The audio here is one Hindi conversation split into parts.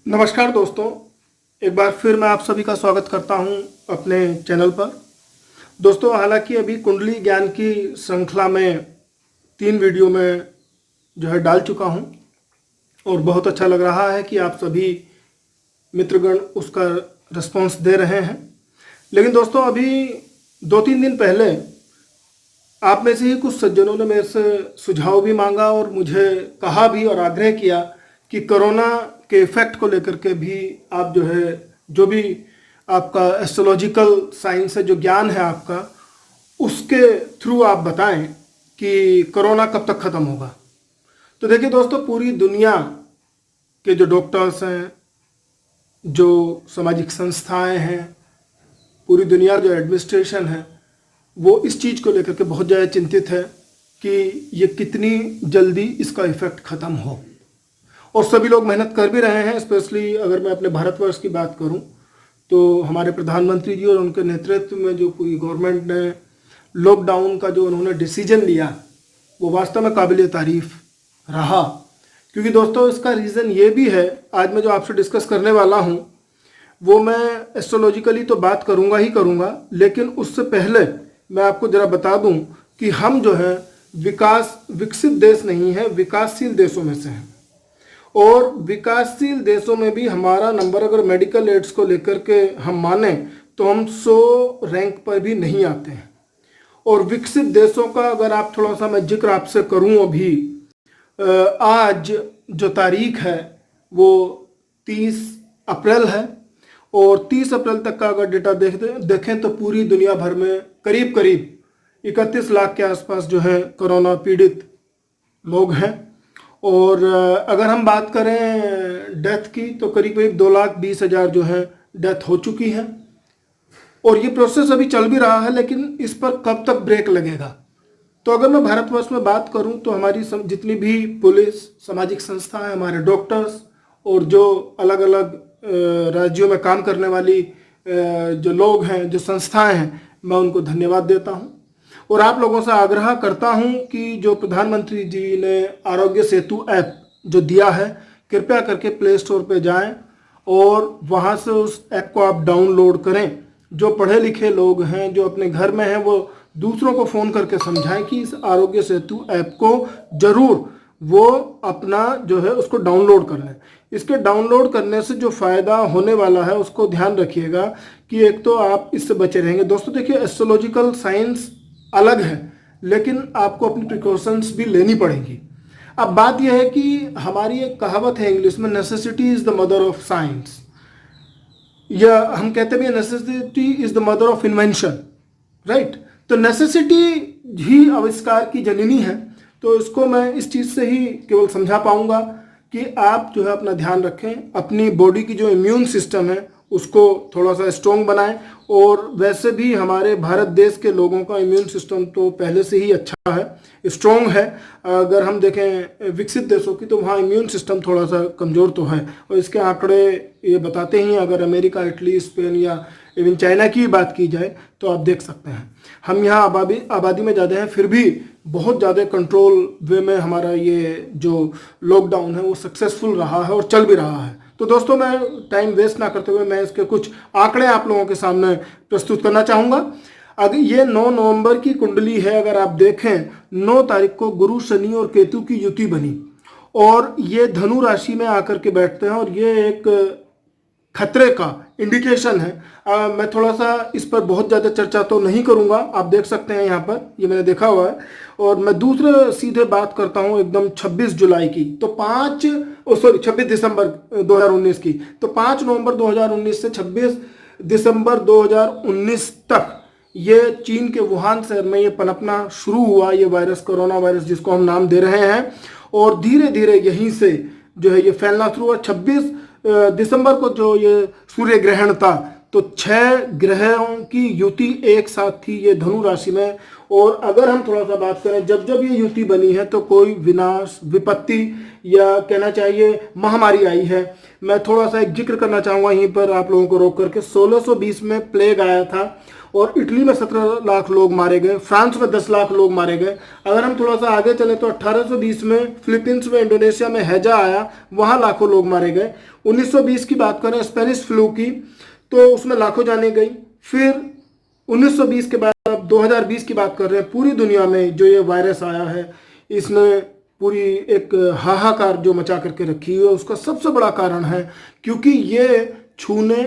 नमस्कार दोस्तों, एक बार फिर मैं आप सभी का स्वागत करता हूं अपने चैनल पर। दोस्तों, हालांकि अभी कुंडली ज्ञान की श्रृंखला में 3 वीडियो में जो है डाल चुका हूं और बहुत अच्छा लग रहा है कि आप सभी मित्रगण उसका रिस्पॉन्स दे रहे हैं। लेकिन दोस्तों, अभी 2-3 दिन पहले आप में से ही कुछ सज्जनों ने मेरे से सुझाव भी मांगा और मुझे कहा भी और आग्रह किया कि कोरोना के इफेक्ट को लेकर के भी आप जो है, जो भी आपका एस्ट्रोलॉजिकल साइंस है, जो ज्ञान है आपका, उसके थ्रू आप बताएं कि कोरोना कब तक ख़त्म होगा। तो देखिए दोस्तों, पूरी दुनिया के जो डॉक्टर्स हैं, जो सामाजिक संस्थाएं हैं, पूरी दुनिया जो एडमिनिस्ट्रेशन है, वो इस चीज़ को लेकर के बहुत ज़्यादा चिंतित है कि ये कितनी जल्दी इसका इफ़ेक्ट ख़त्म हो। और सभी लोग मेहनत कर भी रहे हैं। स्पेशली अगर मैं अपने भारतवर्ष की बात करूं तो हमारे प्रधानमंत्री जी और उनके नेतृत्व में जो पूरी गवर्नमेंट ने लॉकडाउन का जो उन्होंने डिसीजन लिया, वो वास्तव में काबिल तारीफ रहा। क्योंकि दोस्तों, इसका रीज़न ये भी है, आज मैं जो आपसे डिस्कस करने वाला हूं वो मैं एस्ट्रोलॉजिकली तो बात करूंगा ही करूंगा, लेकिन उससे पहले मैं आपको ज़रा बता दूं कि हम जो है विकसित देश नहीं है, विकासशील देशों में से हैं। और विकासशील देशों में भी हमारा नंबर अगर मेडिकल एड्स को लेकर के हम माने तो हम 100 रैंक पर भी नहीं आते हैं। और विकसित देशों का अगर आप थोड़ा सा मैं जिक्र आपसे करूं, अभी आज जो तारीख है वो 30 अप्रैल है और 30 अप्रैल तक का अगर डेटा देखें तो पूरी दुनिया भर में करीब करीब 31 लाख के आसपास जो है कोरोना पीड़ित लोग हैं। और अगर हम बात करें डेथ की तो करीब करीब 2,20,000 जो है डेथ हो चुकी है। और ये प्रोसेस अभी चल भी रहा है, लेकिन इस पर कब तक ब्रेक लगेगा। तो अगर मैं भारतवर्ष में बात करूं तो हमारी जितनी भी पुलिस, सामाजिक संस्थाएं, हमारे डॉक्टर्स और जो अलग अलग राज्यों में काम करने वाली जो लोग हैं, जो संस्थाएं हैं, मैं उनको धन्यवाद देता हूं। और आप लोगों से आग्रह करता हूं कि जो प्रधानमंत्री जी ने आरोग्य सेतु ऐप जो दिया है, कृपया करके प्ले स्टोर पे जाएं और वहां से उस ऐप को आप डाउनलोड करें। जो पढ़े लिखे लोग हैं, जो अपने घर में हैं, वो दूसरों को फ़ोन करके समझाएं कि इस आरोग्य सेतु ऐप को ज़रूर वो अपना जो है उसको डाउनलोड कर लें। इसके डाउनलोड करने से जो फ़ायदा होने वाला है उसको ध्यान रखिएगा कि एक तो आप इससे बचे रहेंगे। दोस्तों देखिए, एस्ट्रोलॉजिकल साइंस अलग है, लेकिन आपको अपनी प्रिकॉशंस भी लेनी पड़ेंगी। अब बात यह है कि हमारी एक कहावत है इंग्लिश में, necessity is the mother of science, या हम कहते भी हैं necessity is the mother of invention, right. तो नेसेसिटी ही आविष्कार की जननी है। तो इसको मैं इस चीज़ से ही केवल समझा पाऊंगा कि आप जो है अपना ध्यान रखें, अपनी बॉडी की जो इम्यून सिस्टम है उसको थोड़ा सा स्ट्रॉन्ग बनाएं। और वैसे भी हमारे भारत देश के लोगों का इम्यून सिस्टम तो पहले से ही अच्छा है, स्ट्रॉन्ग है। अगर हम देखें विकसित देशों की तो वहाँ इम्यून सिस्टम थोड़ा सा कमज़ोर तो है। और इसके आंकड़े ये बताते ही, अगर अमेरिका, इटली, स्पेन या इवन चाइना की बात की जाए तो आप देख सकते हैं हम यहाँ आबादी में ज़्यादा हैं, फिर भी बहुत ज़्यादा कंट्रोल वे में हमारा ये जो लॉकडाउन है वो सक्सेसफुल रहा है और चल भी रहा है। तो दोस्तों, मैं टाइम वेस्ट ना करते हुए मैं इसके कुछ आंकड़े आप लोगों के सामने प्रस्तुत करना चाहूँगा। अगर ये 9 नवंबर की कुंडली है, अगर आप देखें 9 तारीख को गुरु, शनि और केतु की युति बनी और ये धनु राशि में आकर के बैठते हैं और ये एक खतरे का इंडिकेशन है। मैं थोड़ा सा इस पर बहुत ज़्यादा चर्चा तो नहीं करूँगा, आप देख सकते हैं यहाँ पर, ये मैंने देखा हुआ है। और मैं दूसरे सीधे बात करता हूँ एकदम 26 जुलाई की, तो 26 दिसंबर 2019 की, तो 5 नवंबर 2019 से 26 दिसंबर 2019 तक ये चीन के वुहान शहर में ये पनपना शुरू हुआ, ये वायरस, कोरोना वायरस जिसको हम नाम दे रहे हैं। और धीरे धीरे यहीं से जो है ये फैलना शुरू हुआ। 26 दिसंबर को जो ये सूर्य ग्रहण था तो 6 ग्रहों की युति एक साथ थी ये धनु राशि में। और अगर हम थोड़ा सा बात करें, जब जब ये युति बनी है तो कोई विनाश, विपत्ति या कहना चाहिए महामारी आई है। मैं थोड़ा सा एक जिक्र करना चाहूँगा यहीं पर आप लोगों को रोक करके, 1620 में प्लेग आया था और इटली में 17 लाख लोग मारे गए, फ्रांस में 10 लाख लोग मारे गए। अगर हम थोड़ा सा आगे चले तो 1820 में फिलीपींस में, इंडोनेशिया में हैजा आया, वहाँ लाखों लोग मारे गए। 1920 की बात करें स्पेनिश फ्लू की, तो उसमें लाखों जाने गई। फिर 1920 के बाद अब 2020 की बात कर रहे हैं, पूरी दुनिया में जो ये वायरस आया है, इसने पूरी एक हाहाकार जो मचा करके रखी है। उसका सबसे बड़ा कारण है क्योंकि ये छूने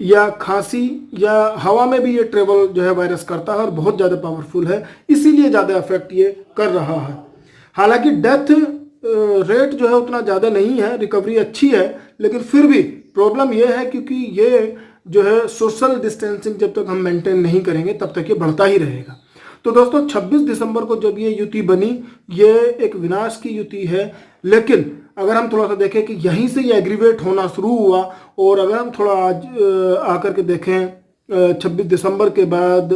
या खांसी या हवा में भी ये ट्रेवल जो है वायरस करता है और बहुत ज़्यादा पावरफुल है, इसीलिए ज़्यादा इफेक्ट ये कर रहा है। हालांकि डेथ रेट जो है उतना ज़्यादा नहीं है, रिकवरी अच्छी है, लेकिन फिर भी प्रॉब्लम ये है क्योंकि ये जो है सोशल डिस्टेंसिंग जब तक हम मेंटेन नहीं करेंगे तब तक ये बढ़ता ही रहेगा। तो दोस्तों 26 दिसंबर को जब ये युति बनी, ये एक विनाश की युति है, लेकिन अगर हम थोड़ा सा देखें कि यहीं से ये एग्रीवेट होना शुरू हुआ, और अगर हम थोड़ा आज आकर के देखें 26 दिसंबर के बाद,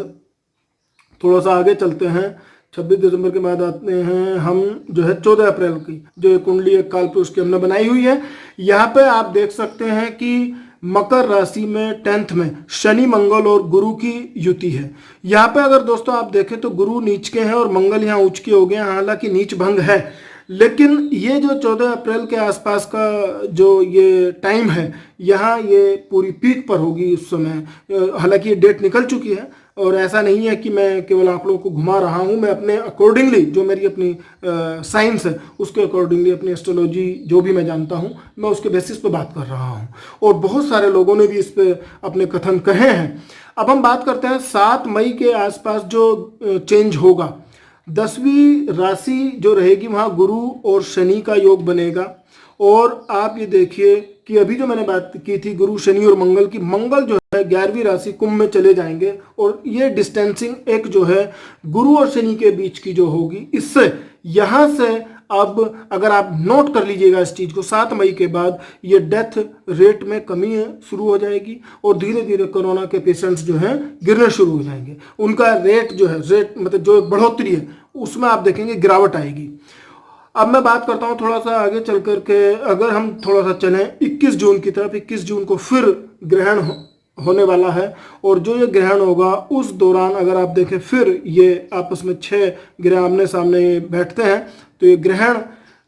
थोड़ा सा आगे चलते हैं, 26 दिसंबर के बाद आते हैं हम जो है 14 अप्रैल की, जो ये कुंडली एक कालपुरुष की हमने बनाई हुई है। यहाँ पे आप देख सकते हैं कि मकर राशि में 10th में शनि, मंगल और गुरु की युति है। यहाँ पे अगर दोस्तों आप देखें तो गुरु नीच के हैं और मंगल यहाँ उच्च के हो गए हैं, हालांकि नीच भंग है, लेकिन ये जो 14 अप्रैल के आसपास का जो ये टाइम है, यहाँ ये पूरी पीक पर होगी उस समय। हालांकि ये डेट निकल चुकी है, और ऐसा नहीं है कि मैं केवल आंकड़ों को घुमा रहा हूँ, मैं अपने अकॉर्डिंगली, जो मेरी अपनी साइंस है उसके अकॉर्डिंगली, अपनी एस्ट्रोलॉजी जो भी मैं जानता हूँ, मैं उसके बेसिस पे बात कर रहा हूँ, और बहुत सारे लोगों ने भी इस पे अपने कथन कहे हैं। अब हम बात करते हैं 7 मई के आसपास जो चेंज होगा। 10वीं राशि जो रहेगी वहाँ गुरु और शनि का योग बनेगा, और आप ये देखिए कि अभी जो मैंने बात की थी गुरु, शनि और मंगल की, मंगल जो है 11वीं राशि कुंभ में चले जाएंगे, और ये डिस्टेंसिंग एक जो है गुरु और शनि के बीच की जो होगी, इससे यहाँ से अब अगर आप नोट कर लीजिएगा इस चीज़ को, 7 मई के बाद ये डेथ रेट में कमी शुरू हो जाएगी, और धीरे धीरे कोरोना के पेशेंट्स जो हैं गिरने शुरू हो जाएंगे। उनका रेट जो है, रेट मतलब जो बढ़ोतरी है उसमें आप देखेंगे गिरावट आएगी। अब मैं बात करता हूँ थोड़ा सा आगे चल करके, अगर हम थोड़ा सा चलें 21 जून की तरफ, 21 जून को फिर ग्रहण होने वाला है, और जो ये ग्रहण होगा उस दौरान अगर आप देखें फिर ये आपस में 6 ग्रह आमने सामने बैठते हैं, तो ये ग्रहण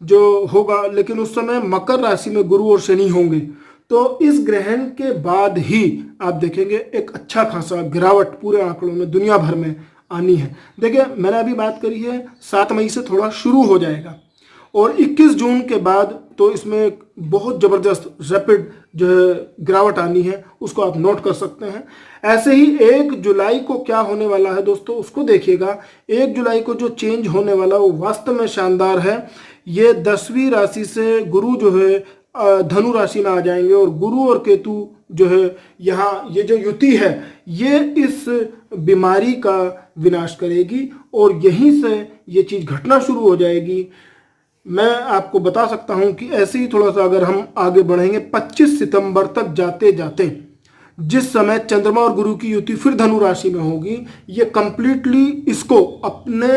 जो होगा, लेकिन उस समय मकर राशि में गुरु और शनि होंगे, तो इस ग्रहण के बाद ही आप देखेंगे एक अच्छा खासा गिरावट पूरे आंकड़ों में दुनिया भर में आनी है। देखिए मैंने अभी बात करी है 7 मई से थोड़ा शुरू हो जाएगा, और 21 जून के बाद तो इसमें बहुत ज़बरदस्त रैपिड जो है गिरावट आनी है, उसको आप नोट कर सकते हैं। ऐसे ही 1 जुलाई को क्या होने वाला है दोस्तों, उसको देखिएगा। 1 जुलाई को जो चेंज होने वाला वो वास्तव में शानदार है। ये 10वीं राशि से गुरु जो है धनु राशि में आ जाएंगे, और गुरु और केतु जो है यहाँ ये जो युति है ये इस बीमारी का विनाश करेगी, और यहीं से ये चीज़ घटना शुरू हो जाएगी। मैं आपको बता सकता हूं कि ऐसे ही थोड़ा सा अगर हम आगे बढ़ेंगे 25 सितंबर तक जाते जाते, जिस समय चंद्रमा और गुरु की युति फिर धनु राशि में होगी, ये कंप्लीटली इसको अपने,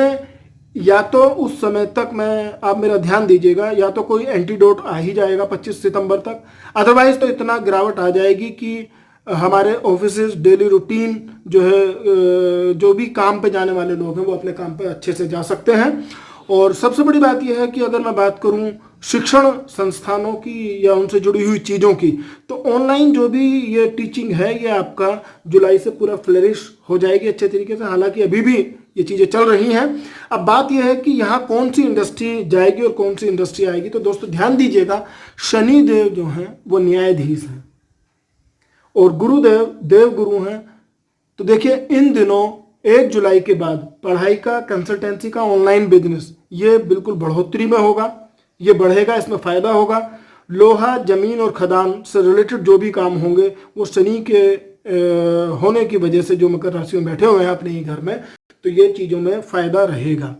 या तो उस समय तक आप मेरा ध्यान दीजिएगा, या तो कोई एंटीडोट आ ही जाएगा 25 सितंबर तक, अदरवाइज तो इतना गिरावट आ जाएगी कि हमारे ऑफिसेज, डेली रूटीन जो है, जो भी काम पे जाने वाले लोग हैं वो अपने काम पे अच्छे से जा सकते हैं। और सबसे बड़ी बात यह है कि अगर मैं बात करूं शिक्षण संस्थानों की या उनसे जुड़ी हुई चीज़ों की, तो ऑनलाइन जो भी ये टीचिंग है ये आपका जुलाई से पूरा फ्लरिश हो जाएगी अच्छे तरीके से। हालांकि अभी भी ये चीज़ें चल रही हैं। अब बात यह है कि यहाँ कौन सी इंडस्ट्री जाएगी और कौन सी इंडस्ट्री आएगी। तो दोस्तों ध्यान दीजिएगा, शनि देव जो हैं वो न्यायाधीश हैं और गुरुदेव देवगुरु हैं। तो देखिए इन दिनों 1 जुलाई के बाद पढ़ाई का, कंसल्टेंसी का, ऑनलाइन बिजनेस ये बिल्कुल बढ़ोतरी में होगा, ये बढ़ेगा, इसमें फ़ायदा होगा। लोहा, जमीन और खदान से रिलेटेड जो भी काम होंगे वो शनि के होने की वजह से जो मकर राशि में बैठे हुए हैं अपने ही घर में, तो ये चीज़ों में फ़ायदा रहेगा।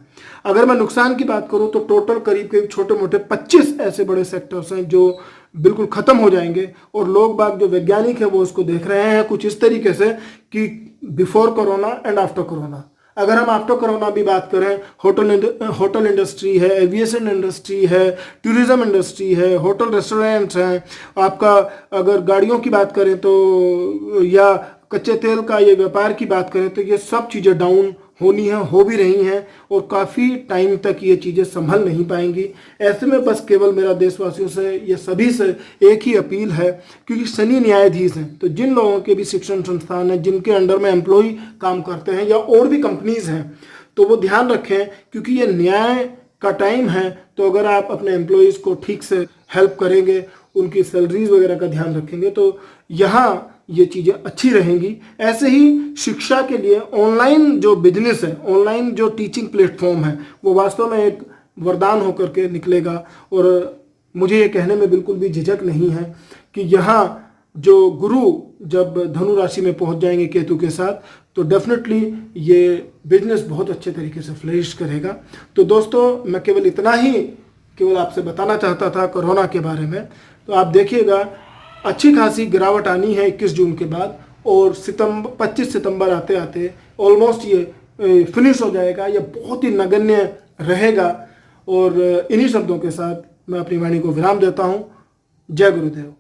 अगर मैं नुकसान की बात करूं तो टोटल करीब छोटे मोटे 25 ऐसे बड़े सेक्टर्स हैं जो बिल्कुल ख़त्म हो जाएंगे। और लोग बाग जो वैज्ञानिक है वो उसको देख रहे हैं कुछ इस तरीके से कि before corona and after corona. अगर हम आफ्टर कोरोना भी बात करें, होटल इंडस्ट्री है, एविएशन इंडस्ट्री है, टूरिज्म इंडस्ट्री है, होटल रेस्टोरेंट्स हैं, आपका अगर गाड़ियों की बात करें तो, या कच्चे तेल का ये व्यापार की बात करें तो ये सब चीज़ें डाउन होनी है, हो भी रही हैं और काफ़ी टाइम तक ये चीज़ें संभल नहीं पाएंगी। ऐसे में बस केवल मेरा देशवासियों से, ये सभी से एक ही अपील है, क्योंकि सनी न्यायाधीश हैं, तो जिन लोगों के भी शिक्षण संस्थान हैं, जिनके अंडर में एम्प्लॉय काम करते हैं या और भी कंपनीज हैं, तो वो ध्यान रखें, क्योंकि ये न्याय का टाइम है। तो अगर आप अपने एम्प्लॉयज़ को ठीक से हेल्प करेंगे, उनकी सैलरीज वगैरह का ध्यान रखेंगे, तो यहाँ ये चीज़ें अच्छी रहेंगी। ऐसे ही शिक्षा के लिए ऑनलाइन जो बिजनेस है, ऑनलाइन जो टीचिंग प्लेटफॉर्म है, वो वास्तव में एक वरदान होकर के निकलेगा। और मुझे ये कहने में बिल्कुल भी झिझक नहीं है कि यहाँ जो गुरु जब धनु राशि में पहुँच जाएंगे केतु के साथ, तो डेफिनेटली ये बिजनेस बहुत अच्छे तरीके से फ्लरिश करेगा। तो दोस्तों, मैं केवल इतना ही केवल आपसे बताना चाहता था कोरोना के बारे में। तो आप देखिएगा, अच्छी खासी गिरावट आनी है 21 जून के बाद, और 25 सितंबर आते आते ऑलमोस्ट ये फिनिश हो जाएगा। ये बहुत ही नगण्य रहेगा। और इन्हीं शब्दों के साथ मैं अपनी वाणी को विराम देता हूँ। जय गुरुदेव।